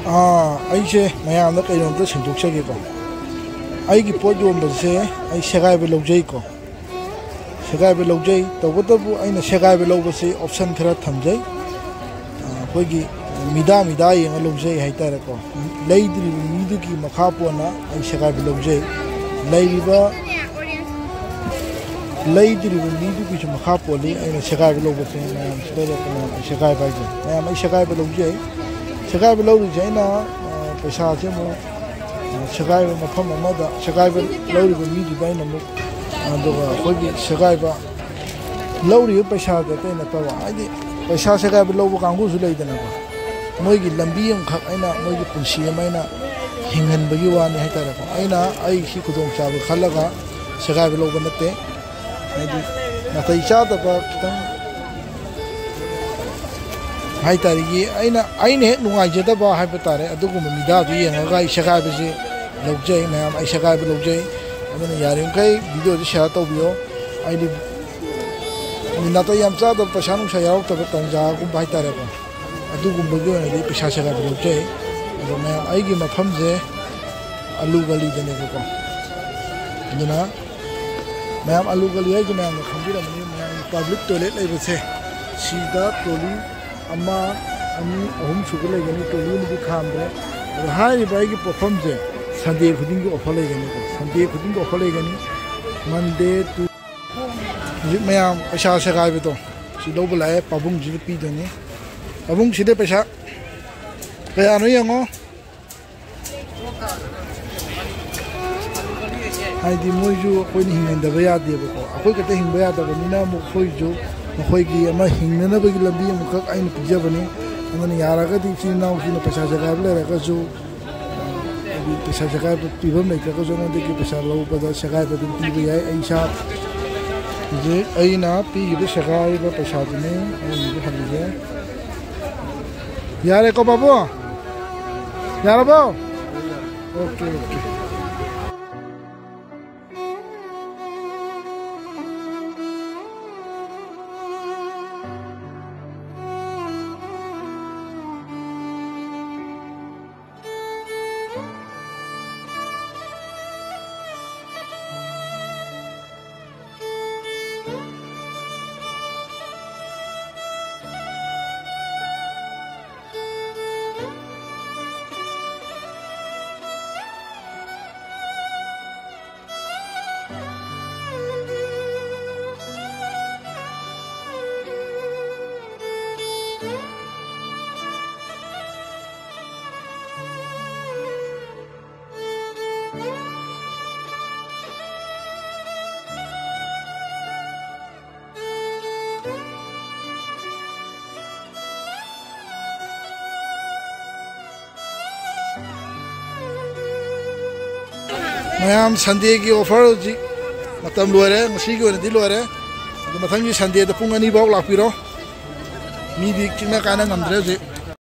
ꯑꯩꯁꯦ ꯃꯌꯥꯝꯗ ꯀꯩꯅꯣꯝꯇ ꯁꯦꯡꯗꯣꯛꯆꯒꯦꯀꯣ ꯑꯩꯒꯤ ꯄꯣꯠ ꯌꯣꯟꯕꯁꯦ ꯑꯩ ꯁꯦꯒꯥꯏꯕ ꯂꯧꯖꯩꯀꯣ ꯁꯦꯒꯥꯏꯕ ꯂꯧꯖꯩ ꯇꯧꯕꯇꯕꯨ ꯑꯩꯅ ꯁꯦꯒꯥꯏꯕ ꯂꯧꯕꯁꯤ ꯑꯣꯞꯁꯟ ꯈꯔ ꯊꯝꯖꯩ ꯑꯩꯈꯣꯏꯒꯤ ꯃꯤꯗꯥ ꯌꯦꯡꯉ ꯂꯧꯖꯩ ꯍꯥꯏꯇꯥꯔꯦꯀꯣ ꯂꯩꯗ꯭ꯔꯤꯕ ꯃꯤꯗꯨꯒꯤ ꯃꯈꯥ ꯄꯣꯟꯅ ꯑꯩ ꯁꯦꯒꯥꯏꯕ ꯂꯧꯖꯩ ꯂꯩꯗ꯭ꯔꯤꯕ ꯃꯤꯗꯨꯒꯤꯁꯨ ꯃꯈꯥ ꯄꯣꯜꯂꯤ ꯑꯩꯅ ꯁꯦꯒꯥꯏꯕ ꯂꯧꯕꯁꯦ ꯃꯌꯥꯝꯁꯤ ꯂꯩꯔꯛꯄ ꯑꯩ ꯁꯦꯒꯥꯏꯕ ꯍꯥꯏꯁꯦ ꯃꯌꯥꯝ ꯑꯩ ꯁꯦꯒꯥꯏꯕ ꯂꯧꯖꯩ ꯁꯦꯒꯥꯏꯕ ꯂꯧꯔꯤꯁꯦ ꯑꯩꯅ ꯄꯩꯁꯥꯁꯦ ꯑꯃꯨꯛ ꯁꯦꯒꯥꯏꯕ ꯃꯐꯝ ꯑꯃꯗ ꯁꯦꯒꯥꯏꯕ ꯂꯧꯔꯤꯕ ꯃꯤꯗꯨꯗ ꯑꯩꯅ ꯑꯃꯨꯛ ꯑꯗꯨꯒ ꯑꯩꯈꯣꯏꯒꯤ ꯁꯦꯒꯥꯏꯕ ꯂꯧꯔꯤꯕ ꯄꯩꯁꯥꯗ ꯑꯇꯩ ꯅꯠꯇꯕ ꯍꯥꯏꯗꯤ ꯄꯩꯁꯥ ꯁꯦꯒꯥꯏꯕ ꯂꯧꯕ ꯀꯥꯡꯕꯨꯁꯨ ꯂꯩꯗꯅꯀꯣ ꯃꯣꯏꯒꯤ ꯂꯝꯕꯤ ꯑꯃꯈꯛ ꯑꯩꯅ ꯃꯣꯏꯒꯤ ꯄꯨꯟꯁꯤ ꯑꯃ ꯑꯩꯅ ꯍꯤꯡꯍꯟꯕꯒꯤ ꯋꯥꯅꯤ ꯍꯥꯏꯇꯥꯔꯦꯀꯣ ꯑꯩꯅ ꯑꯩꯁꯤ ꯈꯨꯗꯣꯡꯆꯥꯕ ꯈꯜꯂꯒ ꯁꯦꯒꯥꯏꯕ ꯂꯧꯕ ꯅꯠꯇꯦ ꯍꯥꯏꯗꯤ ꯅꯥꯇꯩ ꯆꯥꯗꯕ ꯈꯤꯇꯪ ꯍꯥꯏꯇꯥꯔꯦ ꯑꯩꯅ ꯍꯦꯛ ꯅꯨꯡꯉꯥꯏꯖꯗꯕ ꯍꯥꯏꯕ ꯇꯥꯔꯦ ꯑꯗꯨꯒꯨꯝꯕ ꯃꯤꯗꯥꯗꯨ ꯌꯦꯡꯉꯒ ꯑꯩ ꯁꯦꯒꯥꯏꯕꯁꯤ ꯂꯧꯖꯩ ꯃꯌꯥꯝ ꯑꯩ ꯁꯦꯒꯥꯏꯕ ꯂꯧꯖꯩ ꯑꯗꯨꯅ ꯌꯥꯔꯤꯃꯈꯩ ꯚꯤꯗꯤꯑꯣꯁꯤ ꯁꯦꯌꯥꯔ ꯇꯧꯕꯤꯌꯣ ꯑꯩꯗꯤ ꯅꯥꯇꯩ ꯌꯥꯝ ꯆꯥꯗꯕ ꯄꯩꯁꯥ ꯅꯨꯡꯁꯥ ꯌꯥꯎꯔꯛꯇꯕ ꯇꯟꯖꯥꯒꯨꯝꯕ ꯍꯥꯏꯇꯥꯔꯦꯀꯣ ꯑꯗꯨꯒꯨꯝꯕꯒꯤ ꯑꯣꯏꯅꯗꯤ ꯄꯩꯁꯥ ꯁꯦꯒꯥꯏꯕ ꯂꯧꯖꯩ ꯑꯗꯣ ꯃꯌꯥꯝ ꯑꯩꯒꯤ ꯃꯐꯝꯁꯦ ꯑꯂꯨ ꯒꯂꯤꯗꯅꯦꯕꯀꯣ ꯑꯗꯨꯅ ꯃꯌꯥꯝ ꯑꯂꯨ ꯒꯂꯤ ꯍꯥꯏꯁꯦ ꯃꯌꯥꯝꯅ ꯈꯪꯕꯤꯔꯝꯃꯅꯤ ꯃꯌꯥꯝꯒꯤ ꯄꯥꯕ꯭ꯂꯤꯛ ꯇꯣꯏꯂꯦꯠ ꯂꯩꯕꯁꯦ ꯁꯤꯗ ꯇ꯭ꯔꯣꯂꯤ 1, 2, 3 ꯁꯨꯕ ꯂꯩꯒꯅꯤ ꯇ꯭ꯔꯣꯂꯤ ꯑꯃꯗꯤ ꯈꯥꯝꯗ꯭ꯔꯦ ꯑꯗꯣ ꯍꯥꯏꯔꯤꯕ ꯑꯩꯒꯤ ꯄꯣꯠꯐꯝꯁꯦ ꯁꯟꯗꯦ ꯈꯨꯗꯤꯡꯒꯤ ꯑꯣꯐꯔ ꯂꯩꯒꯅꯤꯀꯣ ꯁꯟꯗꯦ ꯈꯨꯗꯤꯡꯒꯤ ꯑꯣꯐꯔ ꯂꯩꯒꯅꯤ Monday to hꯧꯖꯤꯛ ꯃꯌꯥꯝ ꯄꯩꯁꯥ ꯁꯦꯒꯥꯏꯕꯗꯣ ꯁꯤ ꯂꯧꯕ ꯂꯥꯛꯑꯦ ꯄꯥꯕꯨꯡꯁꯤꯗ ꯄꯤꯗꯣꯏꯅꯤ ꯄꯥꯕꯨꯡꯁꯤꯗ ꯄꯩꯁꯥ ꯀꯌꯥꯅꯣ ꯌꯦꯡꯉꯣ ꯍꯥꯏꯗꯤ ꯃꯣꯏꯁꯨ ꯑꯩꯈꯣꯏꯅ ꯍꯤꯡꯍꯟꯗꯕ ꯌꯥꯗꯦꯕꯀꯣ ꯑꯩꯈꯣꯏ ꯈꯛꯇ ꯍꯤꯡꯕ ꯌꯥꯗꯕꯅꯤꯅ ꯑꯃꯨꯛ ꯑꯩꯈꯣꯏꯁꯨ ꯃꯈꯣꯏꯒꯤ ꯑꯃ ꯍꯤꯡꯅꯅꯕꯒꯤ ꯂꯝꯕꯤ ꯑꯃꯈꯛ ꯑꯩꯅ ꯄꯤꯖꯕꯅꯤ ꯑꯗꯨꯅ ꯌꯥꯔꯒꯗꯤ ꯏꯆꯤꯜ ꯏꯅꯥꯎꯁꯤꯡꯅ ꯄꯩꯁꯥ ꯁꯦꯒꯥꯏꯕ ꯂꯩꯔꯒꯁꯨ ꯍꯥꯏꯗꯤ ꯄꯩꯁꯥ ꯁꯦꯒꯥꯏꯕ ꯄꯤꯐꯝ ꯂꯩꯇ꯭ꯔꯒꯁꯨ ꯑꯩꯉꯣꯟꯗꯒꯤ ꯄꯩꯁꯥ ꯂꯧꯕꯗ ꯁꯦꯒꯥꯏꯕ ꯑꯗꯨꯝ ꯄꯤꯕ ꯌꯥꯏ ꯑꯩ ꯏꯁꯥ ꯍꯧꯖꯤꯛ ꯑꯩꯅ ꯄꯤꯈꯤꯕ ꯁꯦꯒꯥꯏꯕ ꯄꯩꯁꯥꯗꯨꯅꯤ ꯑꯩꯅ ꯍꯜꯂꯤꯁꯦ ꯌꯥꯔꯦꯀꯣ ꯕꯥꯕꯨ ꯌꯥꯔꯕꯣ ꯑꯣꯀꯦ ꯃꯌꯥꯝ ꯁꯟꯗꯦꯒꯤ ꯑꯣꯐꯔ ꯍꯧꯖꯤꯛ ꯃꯇꯝ ꯂꯣꯏꯔꯦ ꯉꯁꯤꯒꯤ ꯑꯣꯏꯅꯗꯤ ꯂꯣꯏꯔꯦ ꯑꯗꯣ ꯃꯊꯪꯒꯤ ꯁꯟꯗꯦꯗ ꯄꯨꯡ 2 ꯐꯥꯎ ꯂꯥꯛꯄꯤꯔꯣ ꯃꯤꯗꯤ ꯆꯤꯛꯅ ꯀꯥꯏꯅ ꯉꯝꯗ꯭ꯔꯦ ꯍꯧꯖꯤꯛ